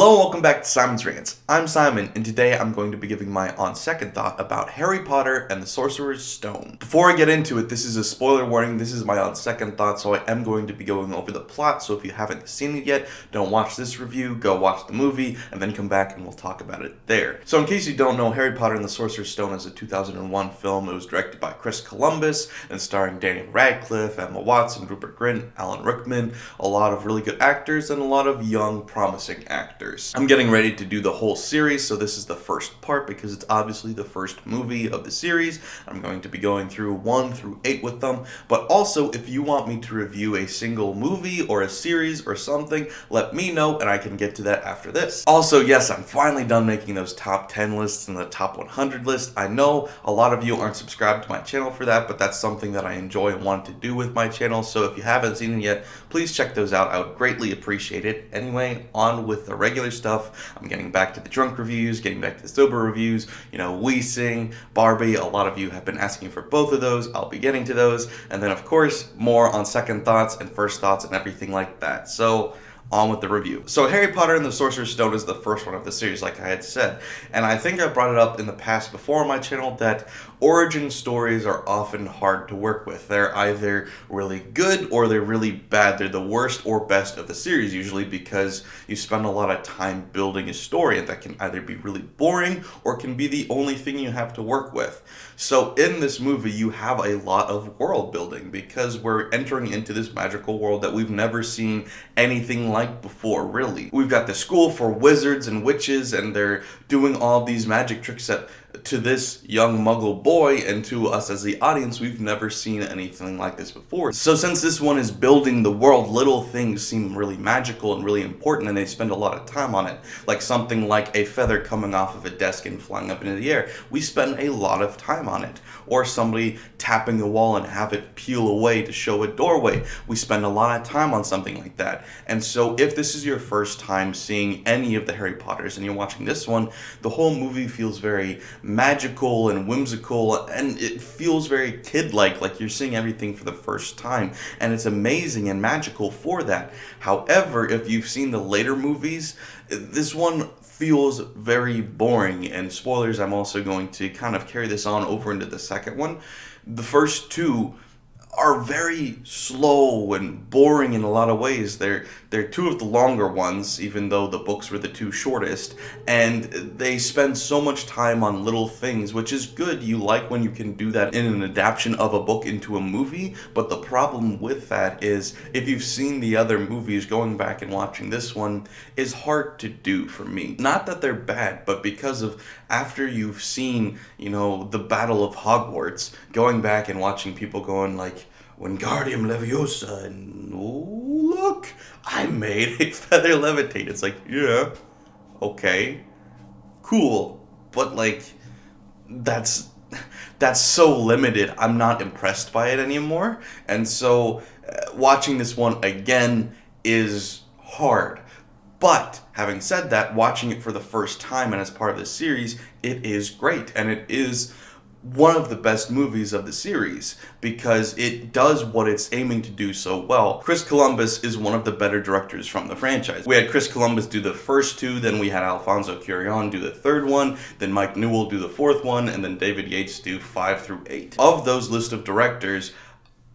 Hello and welcome back to SimonsRants. I'm Simon, and today I'm going to be giving my on second thought about Harry Potter and the Sorcerer's Stone. Before I get into it, this is a spoiler warning. This is my on second thought, so I am going to be going over the plot, so if you haven't seen it yet, don't watch this review, go watch the movie, and then come back and we'll talk about it there. So in case you don't know, Harry Potter and the Sorcerer's Stone is a 2001 film. It was directed by Chris Columbus and starring Daniel Radcliffe, Emma Watson, Rupert Grint, Alan Rickman, a lot of really good actors, and a lot of young, promising actors. I'm getting ready to do the whole series, so this is the first part because it's obviously the first movie of the series. I'm going to be going through 1 through 8 with them, but also if you want me to review a single movie or a series or something, let me know and I can get to that after this. Also, yes, I'm finally done making those top 10 lists and the top 100 list. I know a lot of you aren't subscribed to my channel for that, but that's something that I enjoy and want to do with my channel, so if you haven't seen it yet, please check those out. I would greatly appreciate it. Anyway, on with the regular stuff. I'm getting back to the drunk reviews, getting back to the sober reviews. You know, We Sing, Barbie, a lot of you have been asking for both of those. I'll be getting to those. And then, of course, more on second thoughts and first thoughts and everything like that. So, on with the review. So Harry Potter and the Sorcerer's Stone is the first one of the series, like I had said. And I think I brought it up in the past before on my channel that origin stories are often hard to work with. They're either really good or they're really bad. They're the worst or best of the series usually because you spend a lot of time building a story and that can either be really boring or can be the only thing you have to work with. So in this movie you have a lot of world building because we're entering into this magical world that we've never seen anything like before, really. We've got the school for wizards and witches and they're doing all these magic tricks that to this young muggle boy and to us as the audience, we've never seen anything like this before. So since this one is building the world, little things seem really magical and really important and they spend a lot of time on it. Like something like a feather coming off of a desk and flying up into the air. We spend a lot of time on it. Or somebody tapping a wall and have it peel away to show a doorway. We spend a lot of time on something like that. And so if this is your first time seeing any of the Harry Potters and you're watching this one, the whole movie feels very magical and whimsical and it feels very kid-like, like you're seeing everything for the first time, and it's amazing and magical for that. However, if you've seen the later movies, this one feels very boring, and spoilers, I'm also going to kind of carry this on over into the second one. The first two are very slow and boring in a lot of ways. They're two of the longer ones, even though the books were the two shortest, and they spend so much time on little things, which is good. You like when you can do that in an adaptation of a book into a movie, but the problem with that is if you've seen the other movies, going back and watching this one is hard to do for me. Not that they're bad, but because of after you've seen, you know, the Battle of Hogwarts, going back and watching people going like, Wingardium Leviosa, and oh, look, I made a feather levitate. It's like, yeah, okay, cool, but like, that's so limited. I'm not impressed by it anymore, and so watching this one again is hard. But having said that, watching it for the first time and as part of the series, it is great, and it is one of the best movies of the series because it does what it's aiming to do so well. Chris Columbus is one of the better directors from the franchise. We had Chris Columbus do the first two, then we had Alfonso Cuarón do the third one, then Mike Newell do the fourth one, and then David Yates do 5 through 8. Of those list of directors,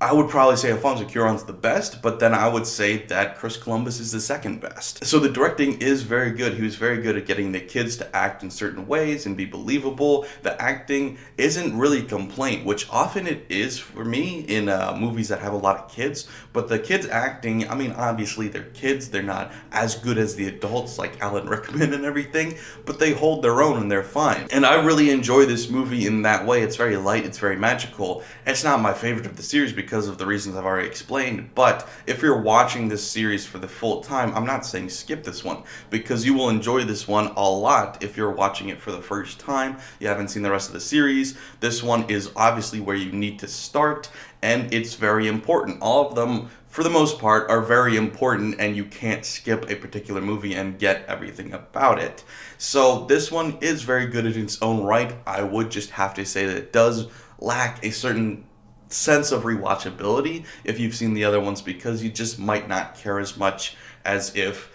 I would probably say Alfonso Cuarón's the best, but then I would say that Chris Columbus is the second best. So the directing is very good. He was very good at getting the kids to act in certain ways and be believable. The acting isn't really a complaint, which often it is for me in movies that have a lot of kids, but the kids acting, I mean, obviously they're kids, they're not as good as the adults like Alan Rickman and everything, but they hold their own and they're fine. And I really enjoy this movie in that way. It's very light, it's very magical. It's not my favorite of the series because of the reasons I've already explained, but if you're watching this series for the full time, I'm not saying skip this one, because you will enjoy this one a lot if you're watching it for the first time, you haven't seen the rest of the series. This one is obviously where you need to start, and it's very important. All of them, for the most part, are very important, and you can't skip a particular movie and get everything about it. So this one is very good in its own right. I would just have to say that it does lack a certain sense of rewatchability if you've seen the other ones, because you just might not care as much as if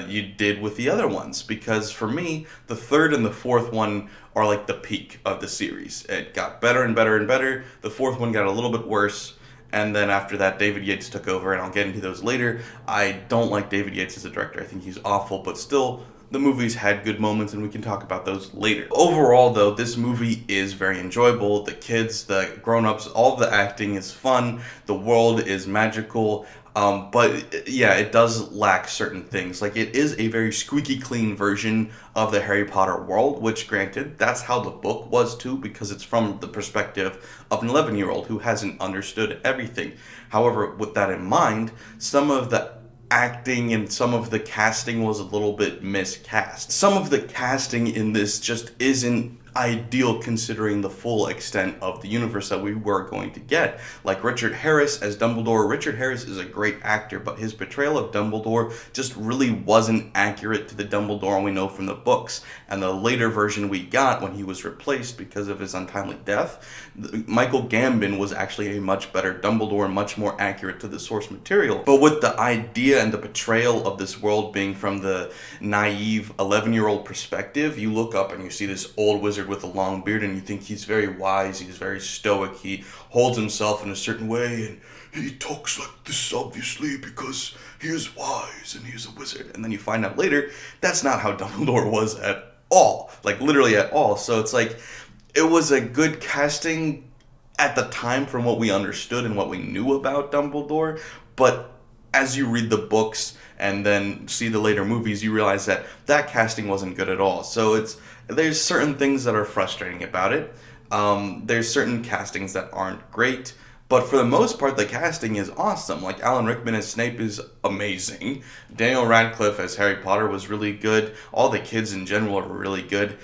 you did with the other ones. Because for me, the third and the fourth one are like the peak of the series. It got better and better and better. The fourth one got a little bit worse. And then after that, David Yates took over, and I'll get into those later. I don't like David Yates as a director. I think he's awful, but still, the movies had good moments, and we can talk about those later. Overall, though, this movie is very enjoyable. The kids, the grown-ups, all of the acting is fun. The world is magical. But yeah, it does lack certain things. Like, it is a very squeaky clean version of the Harry Potter world, which granted, that's how the book was too, because it's from the perspective of an 11-year-old who hasn't understood everything. However, with that in mind, some of the acting and some of the casting was a little bit miscast. Some of the casting in this just isn't ideal considering the full extent of the universe that we were going to get. Like Richard Harris as Dumbledore. Richard Harris is a great actor, but his portrayal of Dumbledore just really wasn't accurate to the Dumbledore we know from the books. And the later version we got, when he was replaced because of his untimely death, Michael Gambon was actually a much better Dumbledore, much more accurate to the source material. But with the idea and the portrayal of this world being from the naive 11-year-old perspective, you look up and you see this old wizard with a long beard, and you think he's very wise, he's very stoic, he holds himself in a certain way, and he talks like this obviously because he is wise and he is a wizard. And then you find out later that's not how Dumbledore was at all, like literally at all. So it's like, it was a good casting at the time from what we understood and what we knew about Dumbledore, but as you read the books and then see the later movies, you realize that that casting wasn't good at all. So there's certain things that are frustrating about it. There's certain castings that aren't great, but for the most part, the casting is awesome. Like Alan Rickman as Snape is amazing. Daniel Radcliffe as Harry Potter was really good. All the kids in general are really good.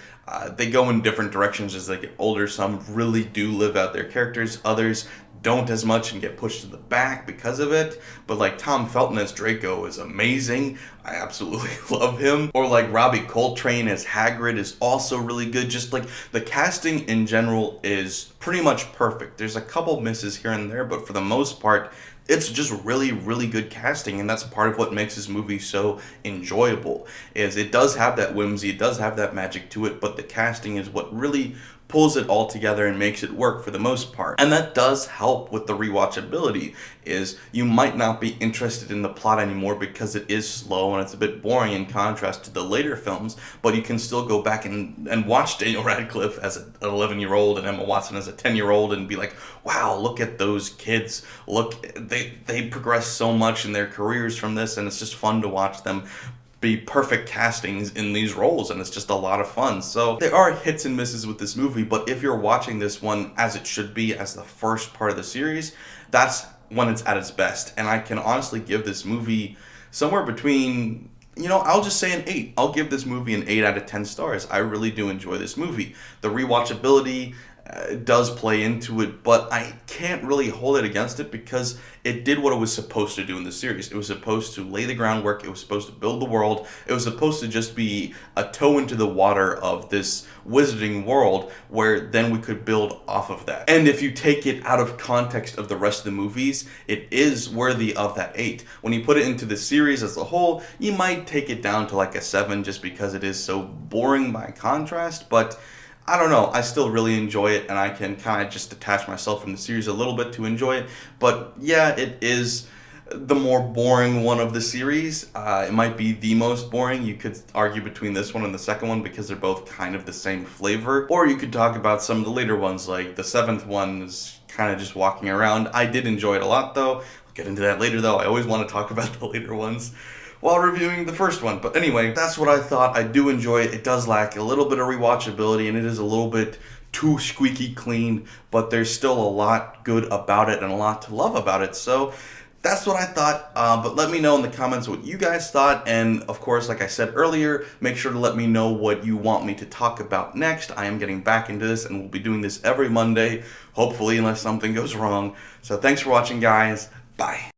They go in different directions as they get older. Some really do live out their characters. Others don't as much and get pushed to the back because of it. But like Tom Felton as Draco is amazing. I absolutely love him. Or like Robbie Coltrane as Hagrid is also really good. Just like the casting in general is pretty much perfect. There's a couple misses here and there, but for the most part, it's just really, really good casting, and that's part of what makes this movie so enjoyable, is it does have that whimsy, it does have that magic to it, but the casting is what really pulls it all together and makes it work for the most part. And that does help with the rewatchability, is you might not be interested in the plot anymore because it is slow and it's a bit boring in contrast to the later films, but you can still go back and watch Daniel Radcliffe as an 11-year-old and Emma Watson as a 10-year-old and be like, wow, look at those kids. Look, they progress so much in their careers from this, and it's just fun to watch them be perfect castings in these roles, and it's just a lot of fun. So there are hits and misses with this movie, but if you're watching this one as it should be, as the first part of the series, that's when it's at its best. And I can honestly give this movie somewhere between, I'll just say an 8. I'll give this movie an 8 out of 10 stars. I really do enjoy this movie. The rewatchability does play into it, but I can't really hold it against it because it did what it was supposed to do in the series. It was supposed to lay the groundwork, it was supposed to build the world, it was supposed to just be a toe into the water of this wizarding world where then we could build off of that. And if you take it out of context of the rest of the movies, it is worthy of that 8. When you put it into the series as a whole, you might take it down to like a 7 just because it is so boring by contrast, but I don't know, I still really enjoy it, and I can kind of just detach myself from the series a little bit to enjoy it. But yeah, it is the more boring one of the series. It might be the most boring. You could argue between this one and the second one because they're both kind of the same flavor. Or you could talk about some of the later ones, like the 7th one is kind of just walking around. I did enjoy it a lot though. I'll get into that later though. I always want to talk about the later ones while reviewing the first one. But anyway, that's what I thought. I do enjoy it. It does lack a little bit of rewatchability, and it is a little bit too squeaky clean, but there's still a lot good about it and a lot to love about it. So that's what I thought, but let me know in the comments what you guys thought, and of course, like I said earlier, make sure to let me know what you want me to talk about next. I am getting back into this, and we'll be doing this every Monday, hopefully, unless something goes wrong. So thanks for watching, guys. Bye.